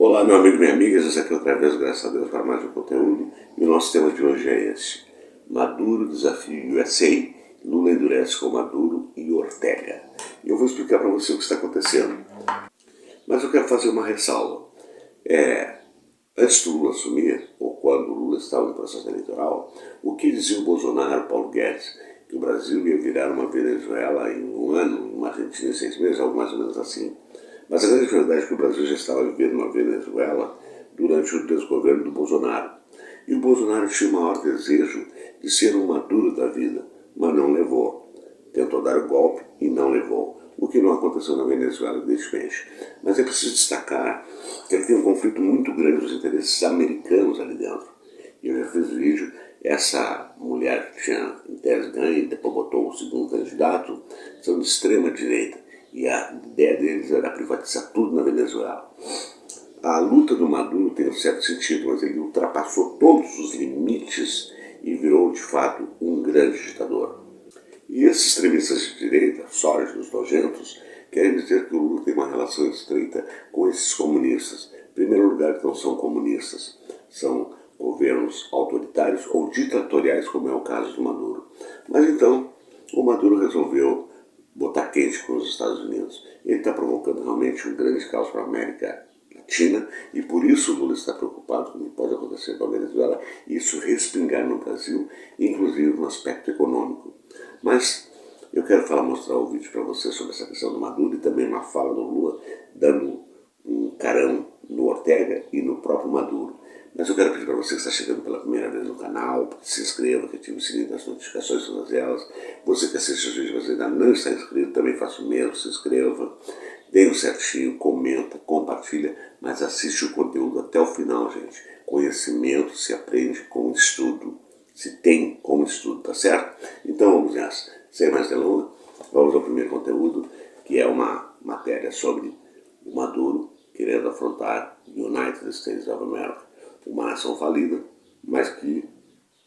Olá, meu amigo e minha amiga, esse aqui outra vez, graças a Deus, para mais um conteúdo. E o nosso tema de hoje é esse: Maduro desafia USA, Lula endurece com Maduro e Ortega. E eu vou explicar para você o que está acontecendo. Mas eu quero fazer uma ressalva. Antes do Lula assumir, ou quando o Lula estava no processo eleitoral, o que dizia o Bolsonaro, Paulo Guedes, que o Brasil ia virar uma Venezuela em um ano, uma Argentina em 6 meses, algo mais ou menos assim. Mas a grande verdade é que o Brasil já estava vivendo uma Venezuela durante o desgoverno do Bolsonaro. E o Bolsonaro tinha o maior desejo de ser um Maduro da vida, mas não levou. Tentou dar o golpe e não levou. O que não aconteceu na Venezuela, evidentemente. Mas é preciso destacar que ele tem um conflito muito grande dos interesses americanos ali dentro. E eu já fiz vídeo, essa mulher que tinha em tese ganho e depois botou o segundo candidato, são de extrema direita. E a ideia deles era privatizar tudo na Venezuela. A luta do Maduro tem um certo sentido, mas ele ultrapassou todos os limites e virou, de fato, um grande ditador. E esses extremistas de direita, sólidos, nojentos, querem dizer que o Lula tem uma relação estreita com esses comunistas. Em primeiro lugar, que não são comunistas, são governos autoritários ou ditatoriais, como é o caso do Maduro. Mas então, o Maduro resolveu botar quente com os Estados Unidos. Ele está provocando realmente um grande caos para a América Latina e por isso o Lula está preocupado com o que pode acontecer com a Venezuela e isso respingar no Brasil, inclusive no aspecto econômico. Mas eu quero mostrar o vídeo para você sobre essa questão do Maduro e também uma fala do Lula dando um carão no Ortega e no próprio Maduro. Mas eu quero pedir para você que está chegando pela primeira vez no canal, que se inscreva, que ative o sininho das notificações, todas elas. Você que assiste os vídeos, você ainda não está inscrito, também faça o mesmo, se inscreva, dê um certinho, comenta, compartilha, mas assiste o conteúdo até o final, gente. Conhecimento se aprende com estudo, se tem como estudo, tá certo? Então vamos nessa, sem mais delongas, vamos ao primeiro conteúdo, que é uma matéria sobre o Maduro querendo afrontar United States of America. Uma nação falida, mas que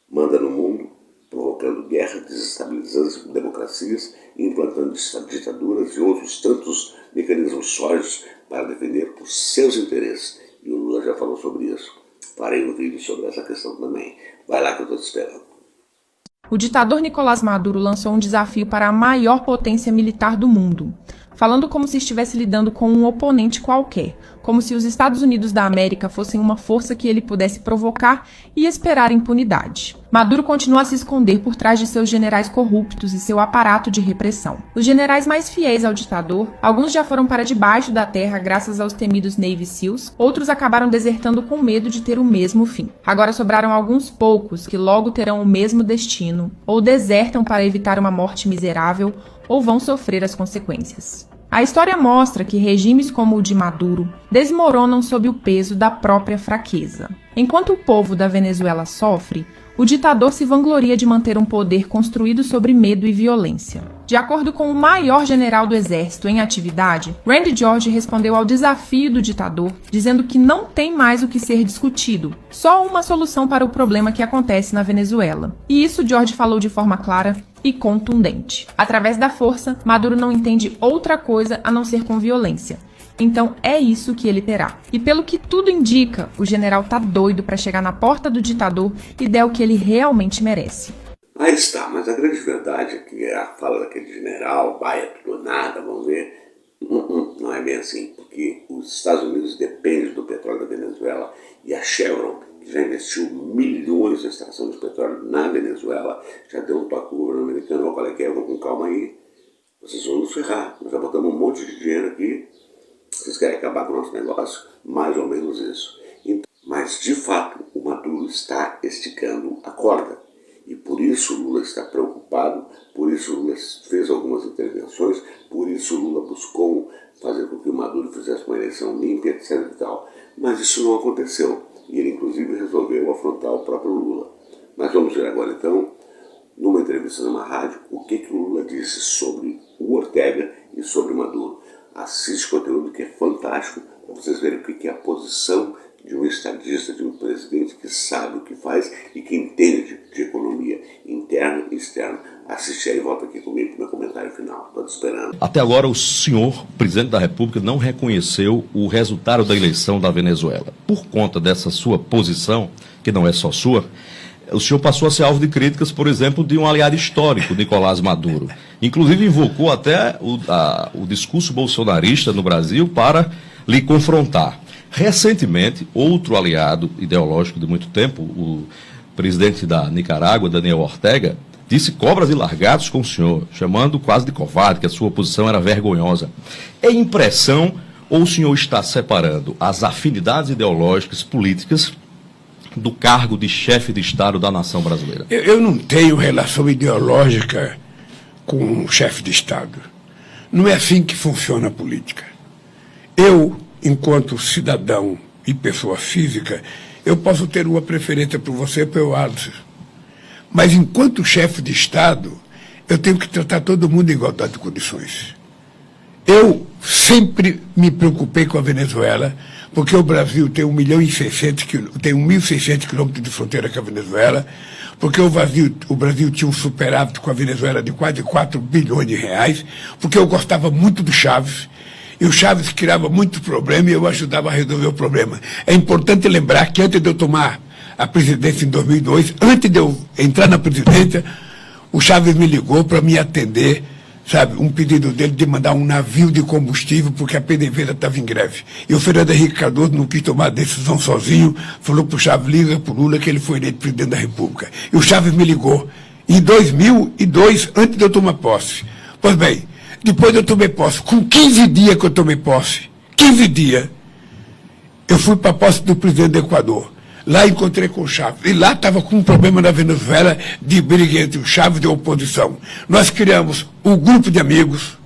manda no mundo, provocando guerra, desestabilizando democracias, implantando ditaduras e outros tantos mecanismos sólidos para defender os seus interesses. E o Lula já falou sobre isso. Farei um vídeo sobre essa questão também. Vai lá que eu estou te esperando. O ditador Nicolás Maduro lançou um desafio para a maior potência militar do mundo, falando como se estivesse lidando com um oponente qualquer, como se os Estados Unidos da América fossem uma força que ele pudesse provocar e esperar impunidade. Maduro continua a se esconder por trás de seus generais corruptos e seu aparato de repressão. Os generais mais fiéis ao ditador, alguns já foram para debaixo da terra graças aos temidos Navy SEALs, outros acabaram desertando com medo de ter o mesmo fim. Agora sobraram alguns poucos que logo terão o mesmo destino, ou desertam para evitar uma morte miserável, ou vão sofrer as consequências. A história mostra que regimes como o de Maduro desmoronam sob o peso da própria fraqueza. Enquanto o povo da Venezuela sofre, o ditador se vangloria de manter um poder construído sobre medo e violência. De acordo com o maior general do exército em atividade, Randy George respondeu ao desafio do ditador, dizendo que não tem mais o que ser discutido, só uma solução para o problema que acontece na Venezuela. E isso George falou de forma clara e contundente. Através da força, Maduro não entende outra coisa a não ser com violência. Então é isso que ele terá. E pelo que tudo indica, o general tá doido para chegar na porta do ditador e der o que ele realmente merece. Aí está, mas a grande verdade é que a fala daquele general, vai é tudo ou nada, vamos ver, não é bem assim, porque os Estados Unidos dependem do petróleo da Venezuela e a Chevron, que já investiu milhões na extração de petróleo na Venezuela, já deu um toque ao governo americano, olha que vamos com calma aí, vocês vão nos ferrar, nós já botamos um monte de dinheiro aqui, vocês querem acabar com o nosso negócio? Mais ou menos isso. Então, mas, de fato, o Maduro está esticando a corda. E por isso o Lula está preocupado, por isso o Lula fez algumas intervenções, por isso o Lula buscou fazer com que o Maduro fizesse uma eleição limpa, etc. e tal. Mas isso não aconteceu. E ele, inclusive, resolveu afrontar o próprio Lula. Mas vamos ver agora, então, numa entrevista numa rádio, o que o Lula disse sobre o Ortega e sobre Maduro. Assiste conteúdo que é fantástico, para vocês verem o que é a posição de de um estadista, de um presidente que sabe o que faz e que entende de economia interna e externa. Assiste aí e volta aqui comigo no meu comentário final. Estou te esperando. Até agora, o senhor, presidente da República, não reconheceu o resultado da eleição da Venezuela. Por conta dessa sua posição, que não é só sua, o senhor passou a ser alvo de críticas, por exemplo, de um aliado histórico, Nicolás Maduro. Inclusive, invocou até o discurso bolsonarista no Brasil para lhe confrontar. Recentemente, outro aliado ideológico de muito tempo, o presidente da Nicarágua, Daniel Ortega, disse cobras e largados com o senhor, chamando quase de covarde, que a sua posição era vergonhosa. É impressão ou o senhor está separando as afinidades ideológicas, políticas, do cargo de chefe de Estado da nação brasileira? Eu não tenho relação ideológica com um chefe de Estado. Não é assim que funciona a política. Eu, enquanto cidadão e pessoa física, eu posso ter uma preferência por você, pelo Alisson. Mas, enquanto chefe de Estado, eu tenho que tratar todo mundo em igualdade de condições. Eu sempre me preocupei com a Venezuela, porque o Brasil tem 1.600 quilômetros de fronteira com a Venezuela, porque o Brasil tinha um superávit com a Venezuela de quase 4 bilhões de reais, porque eu gostava muito do Chávez, e o Chávez criava muito problema e eu ajudava a resolver o problema. É importante lembrar que antes de eu tomar a presidência em 2002, antes de eu entrar na presidência, o Chávez me ligou para me atender, sabe, um pedido dele de mandar um navio de combustível porque a PDVSA estava em greve. E o Fernando Henrique Cardoso não quis tomar a decisão sozinho, falou para o Chávez, liga para o Lula que ele foi eleito presidente da República. E o Chávez me ligou em 2002, antes de eu tomar posse. Pois bem, depois eu tomei posse, com 15 dias que eu tomei posse, 15 dias, eu fui para a posse do presidente do Equador. Lá encontrei com o Chávez. E lá estava com um problema na Venezuela de briga entre o Chávez e a oposição. Nós criamos um grupo de amigos,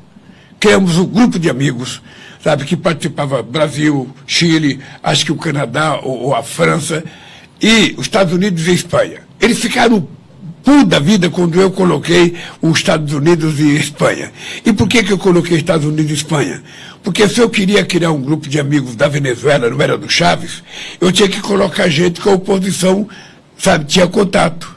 sabe, que participava Brasil, Chile, acho que o Canadá ou a França, e os Estados Unidos e a Espanha. Eles ficaram putos da vida quando eu coloquei os Estados Unidos e Espanha. E por que eu coloquei Estados Unidos e Espanha? Porque se eu queria criar um grupo de amigos da Venezuela, não era do Chávez, eu tinha que colocar gente que a oposição, sabe, tinha contato.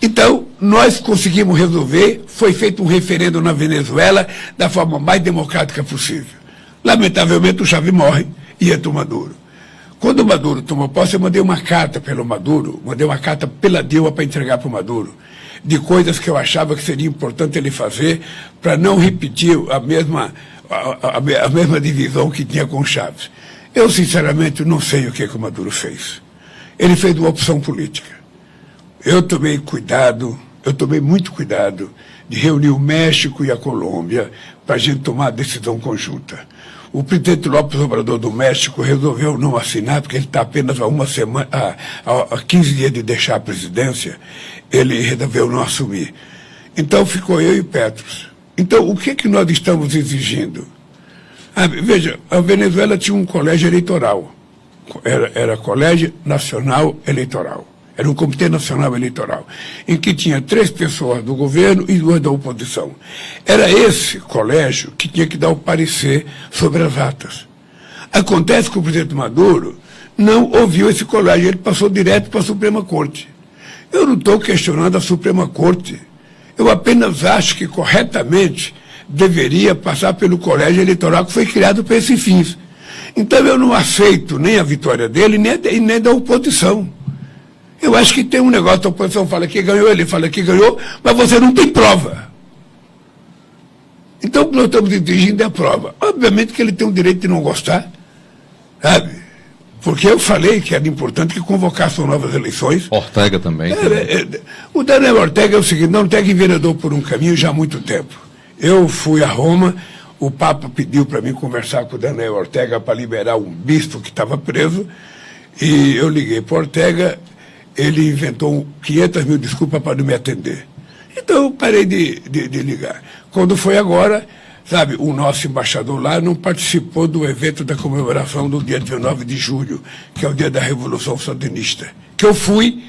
Então, nós conseguimos resolver, foi feito um referendo na Venezuela da forma mais democrática possível. Lamentavelmente, o Chávez morre e entra o Maduro. Quando o Maduro tomou posse, eu mandei uma carta pelo Maduro, mandei uma carta pela Dilma para entregar para o Maduro, de coisas que eu achava que seria importante ele fazer para não repetir a mesma divisão que tinha com o Chávez. Eu, sinceramente, não sei o que o Maduro fez. Ele fez uma opção política. Eu tomei muito cuidado de reunir o México e a Colômbia para a gente tomar a decisão conjunta. O presidente López Obrador do México resolveu não assinar, porque ele está apenas a 15 dias de deixar a presidência, ele resolveu não assumir. Então ficou eu e Petros. Então, o que nós estamos exigindo? Veja, a Venezuela tinha um colégio eleitoral. Era Colégio Nacional Eleitoral. Era um Comitê Nacional Eleitoral, em que tinha 3 pessoas do governo e 2 da oposição. Era esse colégio que tinha que dar o parecer sobre as atas. Acontece que o presidente Maduro não ouviu esse colégio, ele passou direto para a Suprema Corte. Eu não estou questionando a Suprema Corte. Eu apenas acho que, corretamente, deveria passar pelo colégio eleitoral que foi criado para esses fins. Então, eu não aceito nem a vitória dele, nem da oposição. Eu acho que tem um negócio, a oposição fala que ganhou, ele fala que ganhou, mas você não tem prova. Então, o que nós estamos exigindo é a prova. Obviamente que ele tem o direito de não gostar, sabe? Porque eu falei que era importante que convocassem novas eleições. Ortega também. O Daniel Ortega é o seguinte, não Ortega enveredou por um caminho já há muito tempo. Eu fui a Roma, o Papa pediu para mim conversar com o Daniel Ortega para liberar um bispo que estava preso, e eu liguei para Ortega, ele inventou 500 mil desculpas para não me atender. Então eu parei de ligar. Quando foi agora, sabe, o nosso embaixador lá não participou do evento da comemoração do dia 19 de julho, que é o dia da Revolução Sandinista, que eu fui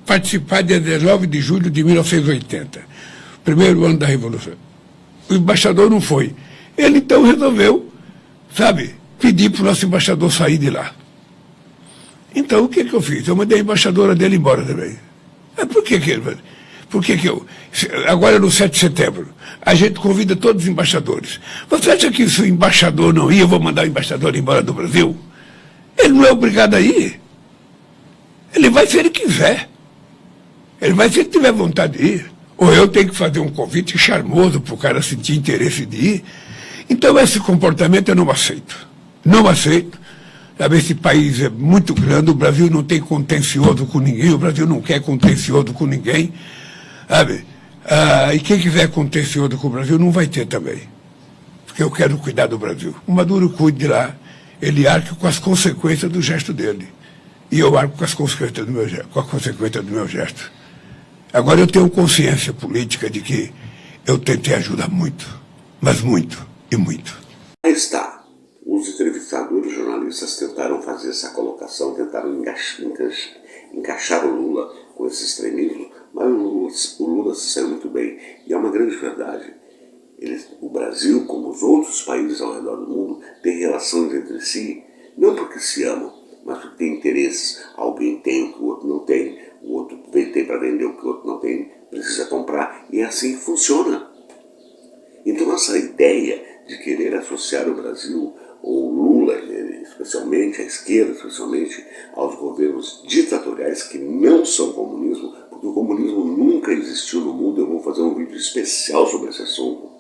participar dia 19 de julho de 1980, primeiro ano da Revolução. O embaixador não foi. Ele então resolveu, sabe, pedir para o nosso embaixador sair de lá. Então, o que eu fiz? Eu mandei a embaixadora dele embora também. Por que eu... Agora, no 7 de setembro, a gente convida todos os embaixadores. Você acha que se o embaixador não ir, eu vou mandar o embaixador embora do Brasil? Ele não é obrigado a ir. Ele vai se ele quiser. Ele vai se ele tiver vontade de ir. Ou eu tenho que fazer um convite charmoso para o cara sentir interesse de ir. Então, esse comportamento eu não aceito. Não aceito. Sabe, esse país é muito grande, o Brasil não tem contencioso com ninguém, o Brasil não quer contencioso com ninguém. Sabe? E quem quiser contencioso com o Brasil não vai ter também. Porque eu quero cuidar do Brasil. O Maduro cuide de lá, ele arque com as consequências do gesto dele. E eu arco com as consequências do meu gesto. Agora eu tenho consciência política de que eu tentei ajudar muito, mas muito e muito. Aí está. Os entrevistadores, jornalistas tentaram fazer essa colocação, tentaram encaixar o Lula com esse extremismo, mas o Lula se saiu muito bem. E é uma grande verdade. O Brasil, como os outros países ao redor do mundo, tem relações entre si, não porque se amam, mas porque tem interesses. Alguém tem o que o outro não tem, o outro tem para vender o que o outro não tem, precisa comprar, e é assim que funciona. Então essa ideia de querer associar o Brasil, ou Lula, especialmente, a esquerda, especialmente, aos governos ditatoriais que não são comunismo, porque o comunismo nunca existiu no mundo. Eu vou fazer um vídeo especial sobre esse assunto,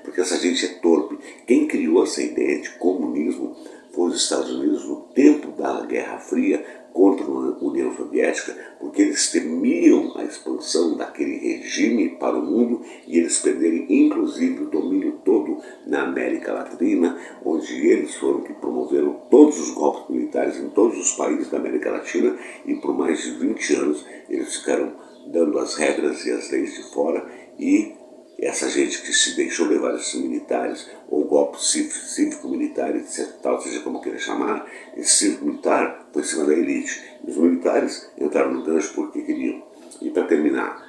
porque essa gente é torpe. Quem criou essa ideia de comunismo foi os Estados Unidos no tempo da Guerra Fria contra a União Soviética, porque eles temiam a expansão daquele regime para o mundo e eles perderem inclusive o domínio todo na América Latina, onde eles foram que promoveram todos os golpes militares em todos os países da América Latina, e por mais de 20 anos eles ficaram dando as regras e as leis de fora, e essa gente que se deixou levar esses militares, ou golpe cívico-militar, etc, tal, seja como queira chamar, esse cívico-militar foi em cima da elite. E os militares entraram no gancho porque queriam. E para terminar,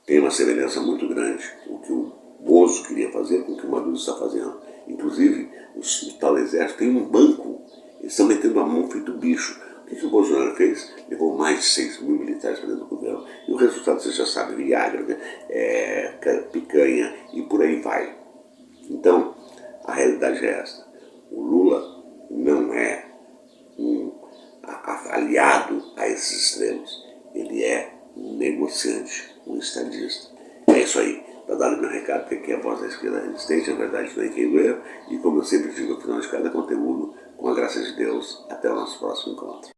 tem uma semelhança muito grande o que o Bozo queria fazer com o que o Maduro está fazendo. Inclusive, o tal exército tem um banco, eles estão metendo a mão feito bicho. O que o Bolsonaro fez? Levou mais de 6 mil militares para dentro do governo. E o resultado você já sabe: Viagra, picanha e por aí vai. Então, a realidade é esta. O Lula não é um aliado a esses extremos. Ele é um negociante, um estadista. É isso aí. Para dar o meu recado, porque aqui é a voz da esquerda resistente, a verdade não é quem doer. E como eu sempre digo ao final de cada conteúdo, com a graça de Deus, até o nosso próximo encontro.